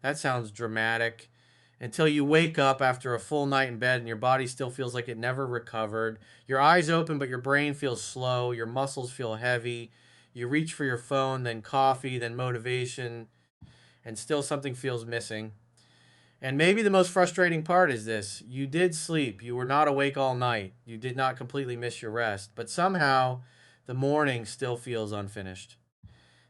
That sounds dramatic. Until you wake up after a full night in bed and your body still feels like it never recovered. Your eyes open, but your brain feels slow. Your muscles feel heavy. You reach for your phone, then coffee, then motivation, and still something feels missing. And maybe the most frustrating part is this: you did sleep. You were not awake all night. You did not completely miss your rest. But somehow, the morning still feels unfinished.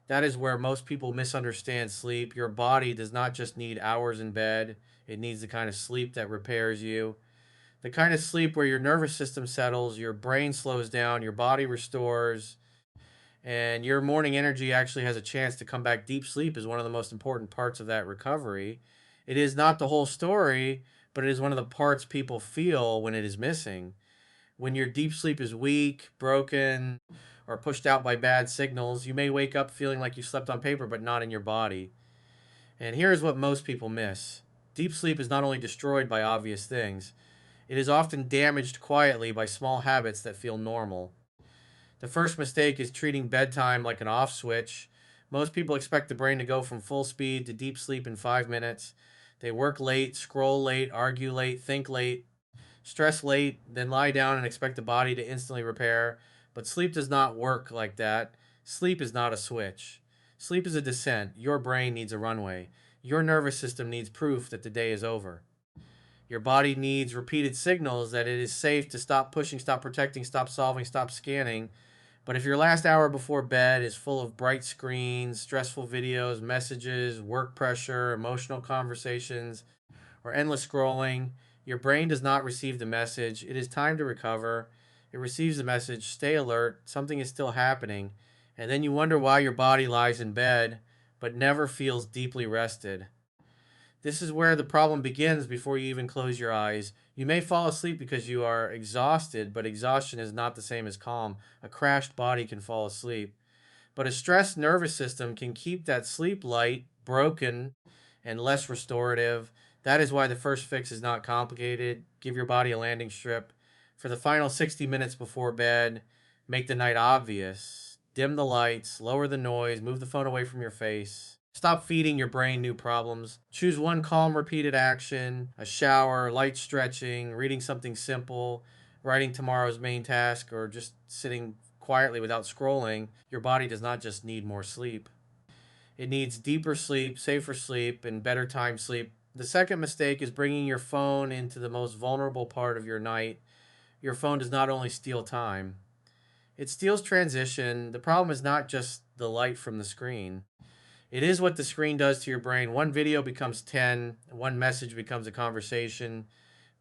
That is where most people misunderstand sleep. Your body does not just need hours in bed, it needs the kind of sleep that repairs you. The kind of sleep where your nervous system settles, your brain slows down, your body restores, and your morning energy actually has a chance to come back. Deep sleep is one of the most important parts of that recovery. It is not the whole story, but it is one of the parts people feel when it is missing. When your deep sleep is weak, broken, or pushed out by bad signals, you may wake up feeling like you slept on paper but not in your body. And here's what most people miss: deep sleep is not only destroyed by obvious things, it is often damaged quietly by small habits that feel normal. The first mistake is treating bedtime like an off switch. Most people expect the brain to go from full speed to deep sleep in 5 minutes. They work late, scroll late, argue late, think late, stress late, then lie down and expect the body to instantly repair. But sleep does not work like that. Sleep is not a switch. Sleep is a descent. Your brain needs a runway. Your nervous system needs proof that the day is over. Your body needs repeated signals that it is safe to stop pushing, stop protecting, stop solving, stop scanning. But if your last hour before bed is full of bright screens, stressful videos, messages, work pressure, emotional conversations, or endless scrolling, your brain does not receive the message. It is time to recover. It receives the message, stay alert, something is still happening. And then you wonder why your body lies in bed but never feels deeply rested. This is where the problem begins before you even close your eyes. You may fall asleep because you are exhausted, but exhaustion is not the same as calm. A crashed body can fall asleep. But a stressed nervous system can keep that sleep light, broken, and less restorative. That is why the first fix is not complicated. Give your body a landing strip. For the final 60 minutes before bed, make the night obvious. Dim the lights, lower the noise, move the phone away from your face. Stop feeding your brain new problems. Choose one calm, repeated action: a shower, light stretching, reading something simple, writing tomorrow's main task, or just sitting quietly without scrolling. Your body does not just need more sleep, it needs deeper sleep, safer sleep, and better time sleep. The second mistake is bringing your phone into the most vulnerable part of your night. Your phone does not only steal time, it steals transition. The problem is not just the light from the screen. It is what the screen does to your brain. One video becomes 10, one message becomes a conversation,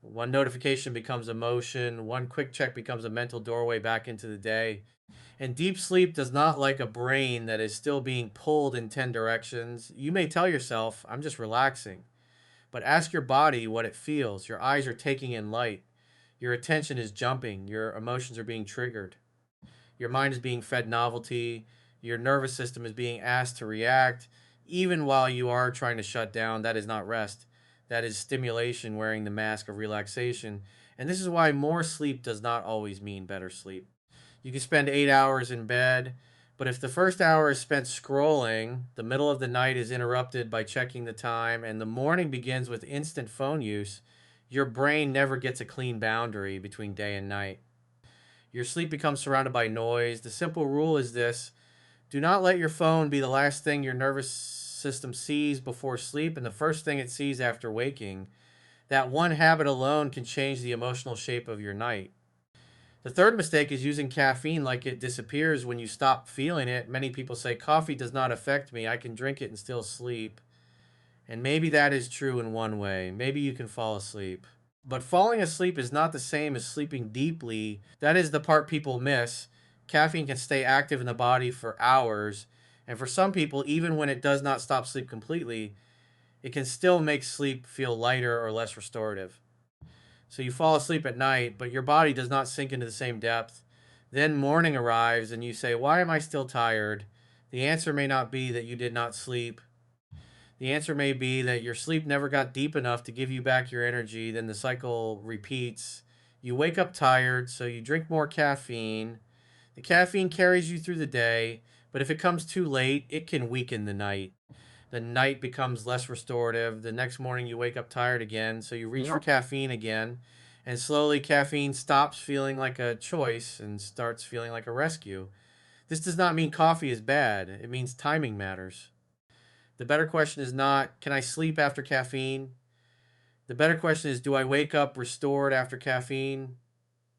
one notification becomes emotion, one quick check becomes a mental doorway back into the day. And deep sleep does not like a brain that is still being pulled in 10 directions. You may tell yourself, I'm just relaxing. But ask your body what it feels. Your eyes are taking in light. Your attention is jumping. Your emotions are being triggered. Your mind is being fed novelty. Your nervous system is being asked to react. Even while you are trying to shut down, that is not rest. That is stimulation wearing the mask of relaxation. And this is why more sleep does not always mean better sleep. You can spend 8 hours in bed, but if the first hour is spent scrolling, the middle of the night is interrupted by checking the time, and the morning begins with instant phone use, your brain never gets a clean boundary between day and night. Your sleep becomes surrounded by noise. The simple rule is this: do not let your phone be the last thing your nervous system sees before sleep and the first thing it sees after waking. That one habit alone can change the emotional shape of your night. The third mistake is using caffeine like it disappears when you stop feeling it. Many people say, coffee does not affect me. I can drink it and still sleep. And maybe that is true in one way. Maybe you can fall asleep. But falling asleep is not the same as sleeping deeply. That is the part people miss. Caffeine can stay active in the body for hours. And for some people, even when it does not stop sleep completely, it can still make sleep feel lighter or less restorative. So you fall asleep at night, but your body does not sink into the same depth. Then morning arrives and you say, why am I still tired? The answer may not be that you did not sleep. The answer may be that your sleep never got deep enough to give you back your energy. Then the cycle repeats. You wake up tired, so you drink more caffeine. The caffeine carries you through the day, but if it comes too late, it can weaken the night. The night becomes less restorative. The next morning you wake up tired again, so you reach for caffeine again, and slowly caffeine stops feeling like a choice and starts feeling like a rescue. This does not mean coffee is bad, it means timing matters. The better question is not, can I sleep after caffeine? The better question is, do I wake up restored after caffeine?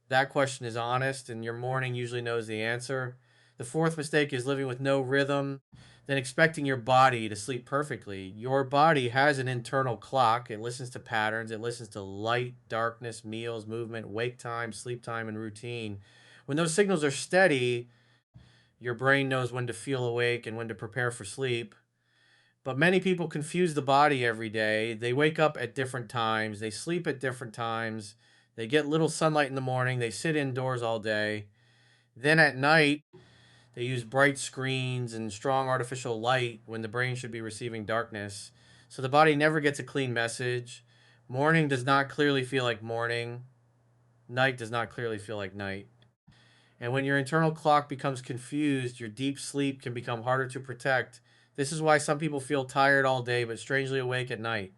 That question is honest, and your morning usually knows the answer. The fourth mistake is living with no rhythm, then expecting your body to sleep perfectly. Your body has an internal clock. It listens to patterns, it listens to light, darkness, meals, movement, wake time, sleep time, and routine. When those signals are steady, your brain knows when to feel awake and when to prepare for sleep. But many people confuse the body every day. They wake up at different times, they sleep at different times, they get little sunlight in the morning, they sit indoors all day. Then at night, they use bright screens and strong artificial light when the brain should be receiving darkness. So the body never gets a clean message. Morning does not clearly feel like morning, night does not clearly feel like night. And when your internal clock becomes confused, your deep sleep can become harder to protect. This is why some people feel tired all day but strangely awake at night.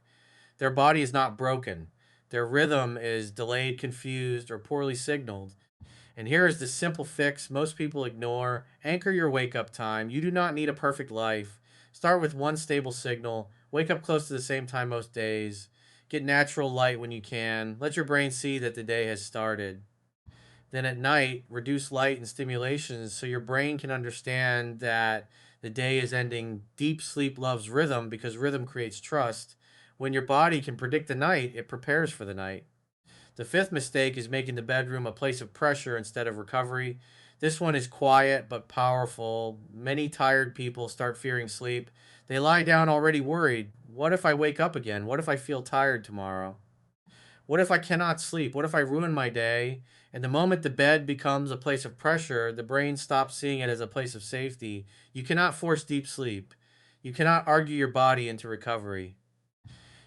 Their body is not broken. Their rhythm is delayed, confused, or poorly signaled. And here is the simple fix most people ignore: anchor your wake up time. You do not need a perfect life. Start with one stable signal. Wake up close to the same time most days. Get natural light when you can. Let your brain see that the day has started. Then at night, reduce light and stimulations so your brain can understand that the day is ending. Deep sleep loves rhythm because rhythm creates trust. When your body can predict the night, it prepares for the night. The fifth mistake is making the bedroom a place of pressure instead of recovery. This one is quiet but powerful. Many tired people start fearing sleep. They lie down already worried. What if I wake up again? What if I feel tired tomorrow? What if I cannot sleep? What if I ruin my day? And the moment the bed becomes a place of pressure, the brain stops seeing it as a place of safety. You cannot force deep sleep. You cannot argue your body into recovery.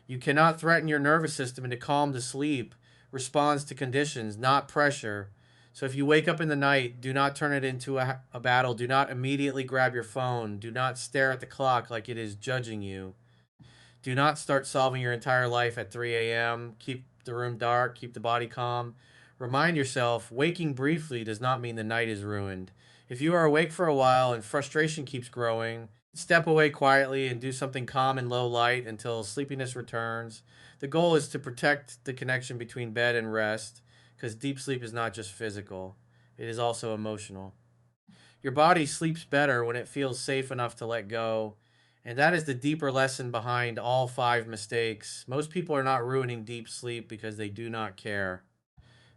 You cannot threaten your nervous system into calm to sleep. Responds to conditions, not pressure. So if you wake up in the night, do not turn it into a battle. Do not immediately grab your phone. Do not stare at the clock like it is judging you. Do not start solving your entire life at 3 a.m. Keep the room dark, keep the body calm. Remind yourself, waking briefly does not mean the night is ruined. If you are awake for a while and frustration keeps growing, step away quietly and do something calm in low light until sleepiness returns. The goal is to protect the connection between bed and rest, because deep sleep is not just physical, it is also emotional. Your body sleeps better when it feels safe enough to let go. And that is the deeper lesson behind all five mistakes. Most people are not ruining deep sleep because they do not care.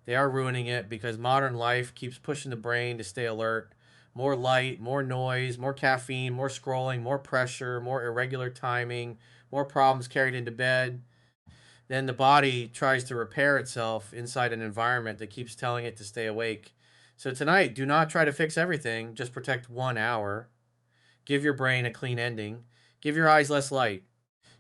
They are ruining it because modern life keeps pushing the brain to stay alert. More light, more noise, more caffeine, more scrolling, more pressure, more irregular timing, more problems carried into bed. Then the body tries to repair itself inside an environment that keeps telling it to stay awake. So tonight, do not try to fix everything, just protect 1 hour. Give your brain a clean ending. Give your eyes less light.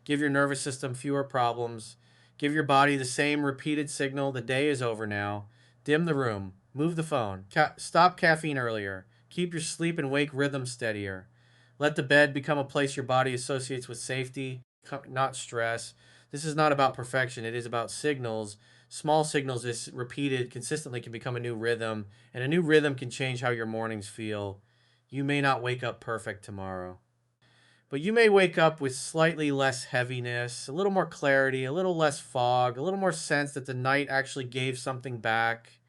Give your nervous system fewer problems. Give your body the same repeated signal: the day is over now. Dim the room. Move the phone. Stop caffeine earlier. Keep your sleep and wake rhythm steadier. Let the bed become a place your body associates with safety, not stress. This is not about perfection, it is about signals. Small signals, this repeated consistently, can become a new rhythm, and a new rhythm can change how your mornings feel. You may not wake up perfect tomorrow, but you may wake up with slightly less heaviness, a little more clarity, a little less fog, a little more sense that the night actually gave something back.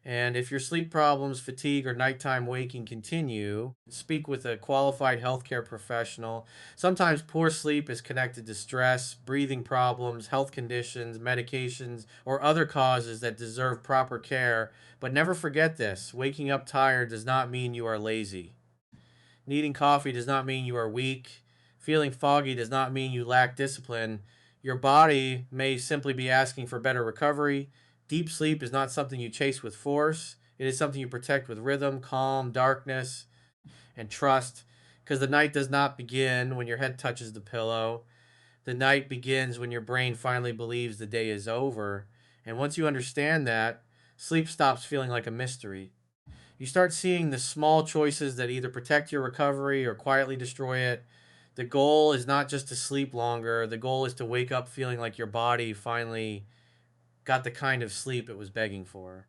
And if your sleep problems, fatigue, or nighttime waking continue, speak with a qualified healthcare professional. Sometimes poor sleep is connected to stress, breathing problems, health conditions, medications, or other causes that deserve proper care. But never forget this: waking up tired does not mean you are lazy. Needing coffee does not mean you are weak. Feeling foggy does not mean you lack discipline. Your body may simply be asking for better recovery. Deep sleep is not something you chase with force. It is something you protect with rhythm, calm, darkness, and trust. Because the night does not begin when your head touches the pillow. The night begins when your brain finally believes the day is over. And once you understand that, sleep stops feeling like a mystery. You start seeing the small choices that either protect your recovery or quietly destroy it. The goal is not just to sleep longer. The goal is to wake up feeling like your body finally got the kind of sleep it was begging for.